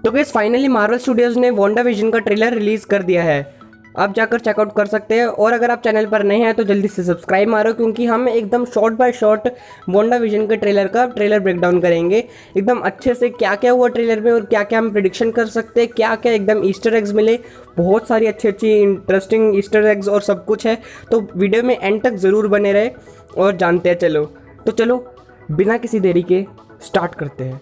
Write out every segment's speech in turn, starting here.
तो guys finally Marvel studios ने Wanda vision का ट्रेलर रिलीज कर दिया है। आप जाकर चेकआउट कर सकते हैं। और अगर आप चैनल पर नए हैं तो जल्दी से सब्सक्राइब मारो, क्योंकि हम एकदम short by short WandaVision के ट्रेलर का ट्रेलर ब्रेकडाउन करेंगे एकदम अच्छे से। क्या क्या हुआ ट्रेलर में और क्या क्या हम प्रिडिक्शन कर सकते हैं, क्या क्या एकदम ईस्टर एग्स मिले, बहुत सारी अच्छी अच्छी इंटरेस्टिंग ईस्टर एग्स और सब कुछ है। तो वीडियो में एंड तक ज़रूर बने रहे और जानते हैं। चलो बिना किसी देरी के स्टार्ट करते हैं।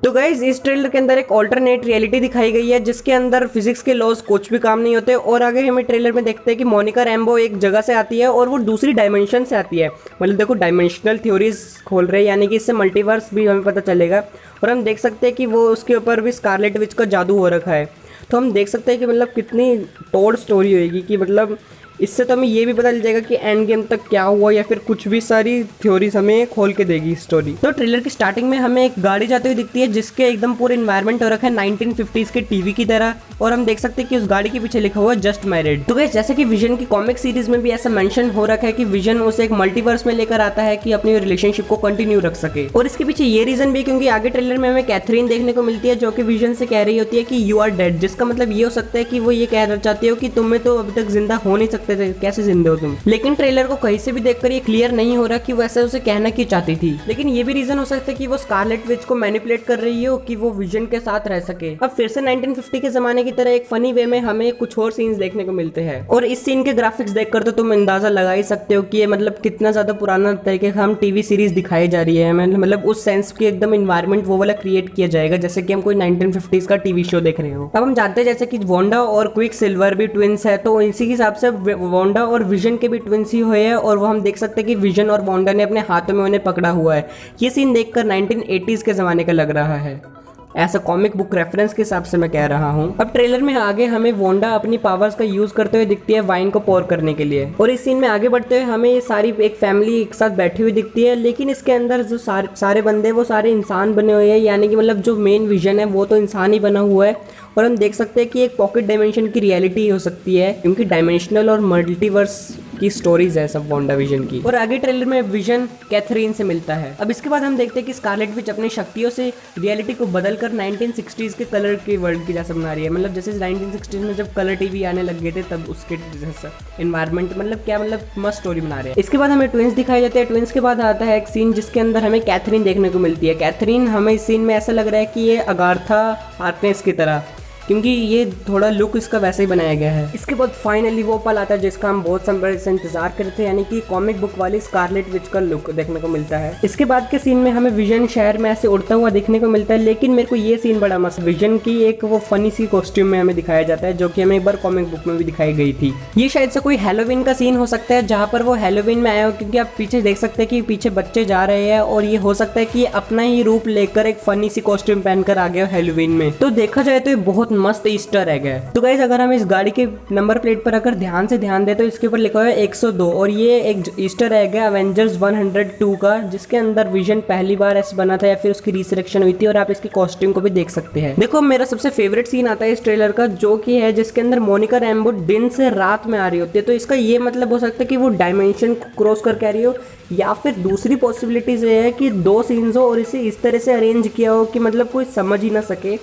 तो गाइज इस ट्रेलर के अंदर एक ऑल्टरनेट रियलिटी दिखाई गई है, जिसके अंदर फिजिक्स के लॉज कुछ भी काम नहीं होते। और आगे हमें ट्रेलर में देखते हैं कि मोनिका रैम्बो एक जगह से आती है और वो दूसरी डायमेंशन से आती है। मतलब देखो डायमेंशनल थ्योरीज खोल रहे हैं, यानी कि इससे मल्टीवर्स भी हमें पता चलेगा। और हम देख सकते हैं कि वो उसके ऊपर भी स्कारलेट विच का जादू हो रखा है। तो हम देख सकते हैं कि मतलब कितनी टोड स्टोरी होएगी, कि मतलब इससे तो हमें ये भी पता चल जाएगा कि एंड गेम तक क्या हुआ, या फिर कुछ भी सारी थ्योरीज हमें खोल के देगी स्टोरी। तो ट्रेलर की स्टार्टिंग में हमें एक गाड़ी जाती हुई दिखती है, जिसके एकदम पूरे इन्वायरमेंट हो रखा है 1950s के टीवी की तरह। और हम देख सकते हैं कि उस गाड़ी के पीछे लिखा हुआ है जस्ट मैरिड। तो गाइस जैसे कि विजन की कॉमिक सीरीज में भी ऐसा मेंशन हो रखा है कि विजन उसे एक मल्टीवर्स में लेकर आता है कि अपनी रिलेशनशिप को कंटिन्यू रख सके। और इसके पीछे ये रीजन भी, क्योंकि आगे ट्रेलर में हमें कैथरीन देखने को मिलती है, जो कि विजन से कह रही होती है कि यू आर डेड। जिसका मतलब ये हो सकता है कि वो ये कहना चाहती हो कि तुम्हें तो अभी तक जिंदा हो नहीं सकते थे, कैसे जिंदा हो तुम। लेकिन ट्रेलर को कहीं से भी देखकर ये क्लियर नहीं हो रहा कि वो ऐसा उसे कहना क्यों चाहती थी। लेकिन ये भी रीजन हो सकता है कि वो स्कारलेट विच को मैनिपुलेट कर रही हो कि वो विजन के साथ रह सके। अब फिर से 1950 के जमाने की तरह एक फनी वे में हमें कुछ और सीन्स देखने को मिलते हैं। और इस सीन के ग्राफिक्स देखकर तो तुम अंदाजा लगा ही सकते हो कि ये मतलब कितना ज्यादा पुराना तरीके का हम टीवी सीरीज दिखाई जा रही है। मतलब उस सेंस की एकदम इन्वायरमेंट वो वाला क्रिएट किया जाएगा जैसे कि हम कोई 1950s का टीवी शो देख रहे हो। अब हम जानते हैं जैसे कि वांडा और क्विक सिल्वर भी ट्विंस है, तो इसी के हिसाब से वांडा और विजन के भी ट्विंस ही हुए हैं। और वो हम देख सकते हैं कि विजन और वांडा ने अपने हाथों में उन्हें पकड़ा हुआ है। ये सीन देखकर 1980s के ज़माने का लग रहा है, ऐसा कॉमिक बुक रेफरेंस के हिसाब से मैं कह रहा हूँ। अब ट्रेलर में आगे हमें वांडा अपनी पावर्स का यूज करते हुए दिखती है वाइन को पोर करने के लिए। और इस सीन में आगे बढ़ते हुए हमें ये सारी एक फैमिली एक साथ बैठी हुई दिखती है, लेकिन इसके अंदर जो सारे बंदे वो सारे इंसान बने हुए हैं, यानी कि मतलब जो मेन विजन है वो तो इंसान ही बना हुआ है। और हम देख सकते हैं कि एक पॉकेट डायमेंशन की रियलिटी हो सकती है, क्योंकि डायमेंशनल और मल्टीवर्स की स्टोरीज है सब वांडा विजन की। और आगे ट्रेलर में विजन कैथरीन से मिलता है। अब इसके बाद हम देखते हैं कि स्कारलेट विच अपनी शक्तियों से रियलिटी को बदलकर 1960s के कलर के वर्ल्ड की जैसा बना रही है। मतलब जैसे 1960s में जब कलर टीवी आने लग गए थे तब उसके जैसा इन्वायरमेंट, मतलब क्या मतलब मस्त स्टोरी बना रहे हैं। इसके बाद हमें ट्विंस दिखाई जाते हैं। ट्विंस के बाद आता है एक सीन जिसके अंदर हमें कैथरीन देखने को मिलती है। कैथरीन हमें इस सीन में ऐसा लग रहा है कि ये अगाथा हार्कनेस की तरह, क्योंकि ये थोड़ा लुक इसका वैसे ही बनाया गया है। इसके बाद फाइनली वो पल आता है जिसका हम बहुत समय से इंतजार कर रहे थे, यानी कि कॉमिक बुक वाली स्कारलेट विच का लुक देखने को मिलता है। इसके बाद के सीन में हमें विजन शहर में ऐसे उड़ता हुआ देखने को मिलता है, लेकिन मेरे को ये सीन बड़ा मस्त, विजन की एक वो फनी सी कॉस्ट्यूम में हमें दिखाया जाता है, जो कि हमें एक बार कॉमिक बुक में भी दिखाई गई थी। ये शायद से कोई हैलोवीन का सीन हो सकता है, जहाँ पर वो हैलोवीन में आया हो, क्योंकि आप पीछे देख सकते हैं कि पीछे बच्चे जा रहे हैं। और ये हो सकता है कि अपना ही रूप लेकर एक फनी सी कॉस्ट्यूम पहनकर आ गया हैलोवीन में। तो देखा जाए तो ये बहुत मस्त ईस्टर है। तो गाइस अगर हम इस गाड़ी के नंबर प्लेट पर अगर ध्यान से ध्यान दें तो इसके ऊपर लिखा हुआ है 102, और ये एक ईस्टर एग है अवेंजर्स 102 का, जिसके अंदर विजन पहली बार ऐसे बना था या फिर उसकी रिसरेक्शन हुई थी। और आप इसकी कॉस्ट्यूम को भी देख सकते हैं। देखो मेरा सबसे फेवरेट सीन आता है इस ट्रेलर का, जो कि है जिसके अंदर मोनिका रैम्बो दिन से रात में आ रही होती है। तो इसका ये मतलब हो सकता है कि वो डायमेंशन क्रॉस करके आ रही हो, या फिर दूसरी पॉसिबिलिटीज ये है कि दो सीन्स हो और इसे इस तरह से अरेंज किया हो कि मतलब कोई समझ ही ना सके,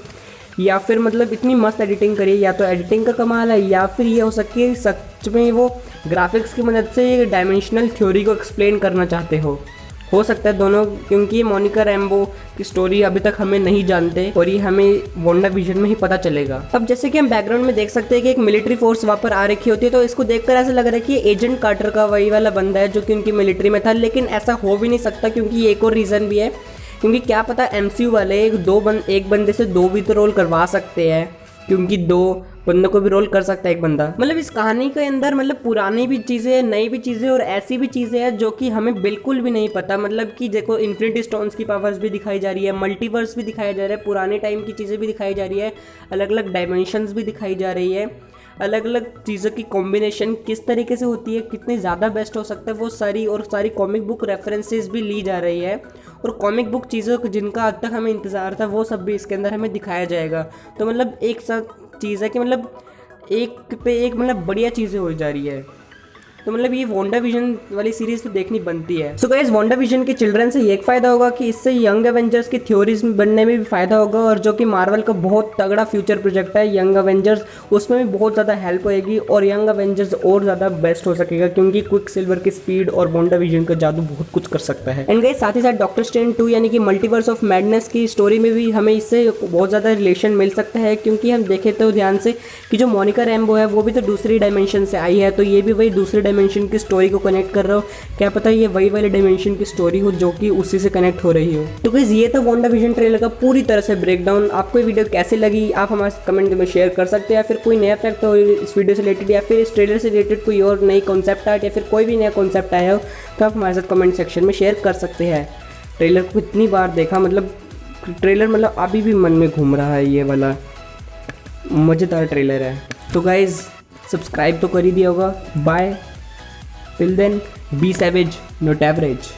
या फिर मतलब इतनी मस्त एडिटिंग करिए, या तो एडिटिंग का कमाल है, या फिर ये हो सकती है सच में वो ग्राफिक्स की मदद से डायमेंशनल थ्योरी को एक्सप्लेन करना चाहते हो सकता है दोनों, क्योंकि मोनिका रैम्बो की स्टोरी अभी तक हमें नहीं जानते और ये हमें वांडा विजन में ही पता चलेगा। अब जैसे कि हम बैकग्राउंड में देख सकते हैं कि एक मिलिट्री फोर्स वहाँ पर आ रखी होती है, तो इसको देखकर ऐसा लग रहा है कि एजेंट कार्टर का वही वाला बंदा है जो कि उनकी मिलिट्री में था। लेकिन ऐसा हो भी नहीं सकता, क्योंकि एक और रीज़न भी है, क्योंकि क्या पता MCU वाले एक बंदे से दो भी तो रोल करवा सकते हैं, क्योंकि दो बंदों को भी रोल कर सकता है एक बंदा। मतलब इस कहानी के अंदर मतलब पुरानी भी चीज़ें, नई भी चीज़ें और ऐसी भी चीज़ें हैं जो कि हमें बिल्कुल भी नहीं पता। मतलब कि देखो इन्फिनिटी स्टोन्स की पावर्स भी दिखाई जा रही है, मल्टीवर्स भी दिखाया जा रहा है, पुराने टाइम की चीज़ें भी दिखाई जा रही है, अलग अलग डायमेंशंस भी दिखाई जा रही है, अलग अलग चीज़ों की कॉम्बिनेशन किस तरीके से होती है, कितनी ज़्यादा बेस्ट हो सकता है, वो सारी कॉमिक बुक रेफरेंसेस भी ली जा रही है। और कॉमिक बुक चीज़ों जिनका आज तक हमें इंतज़ार था वो सब भी इसके अंदर हमें दिखाया जाएगा। तो मतलब एक साथ चीज़ है कि मतलब एक पे एक मतलब बढ़िया चीज़ें हो जा रही है। तो मतलब ये वांडा विजन वाली सीरीज तो देखनी बनती है। सो गाइस वांडा विजन के चिल्ड्रन से एक फायदा होगा कि इससे यंग एवेंजर्स की थ्योरीज बनने में भी फायदा होगा, और जो कि मार्वल का बहुत तगड़ा फ्यूचर प्रोजेक्ट है यंग एवेंजर्स, उसमें भी बहुत ज़्यादा हेल्प होएगी और यंग एवेंजर्स और ज़्यादा बेस्ट हो सकेगा, क्योंकि क्विक सिल्वर की स्पीड और वांडा विजन का जादू बहुत कुछ कर सकता है। एंड गाइस साथ ही साथ डॉक्टर स्ट्रेंज 2 यानी कि मल्टीवर्स ऑफ मैडनेस की स्टोरी में भी हमें इससे बहुत ज़्यादा रिलेशन मिल सकता है, क्योंकि हम देखें तो ध्यान से कि जो मोनिका रैम्बो है वो भी तो दूसरी डायमेंशन से आई है, तो ये भी वही दूसरी डायमेंशन की स्टोरी को कनेक्ट कर रहा हो, क्या पता ये वही वाली डायमेंशन की स्टोरी हो जो कि उसी से कनेक्ट हो रही हो। तो गाइस ये तो वांडा विजन ट्रेलर का पूरी तरह से ब्रेकडाउन। आपको ये वीडियो कैसे लगी आप हमारे कमेंट में शेयर कर सकते हैं, या फिर कोई नया फैक्ट हो इस वीडियो से रिलेटेड, या फिर इस ट्रेलर से रिलेटेड कोई और नई कॉन्सेप्ट आर्ट या फिर कोई भी नया कॉन्सेप्ट आया हो तो आप हमारे साथ कमेंट सेक्शन में शेयर कर सकते हैं। ट्रेलर को इतनी बार देखा, मतलब ट्रेलर मतलब अभी भी मन में घूम रहा है, ये वाला मज़ेदार ट्रेलर है। तो गाइज सब्सक्राइब तो कर ही दिया होगा। Bye, till then be savage not average.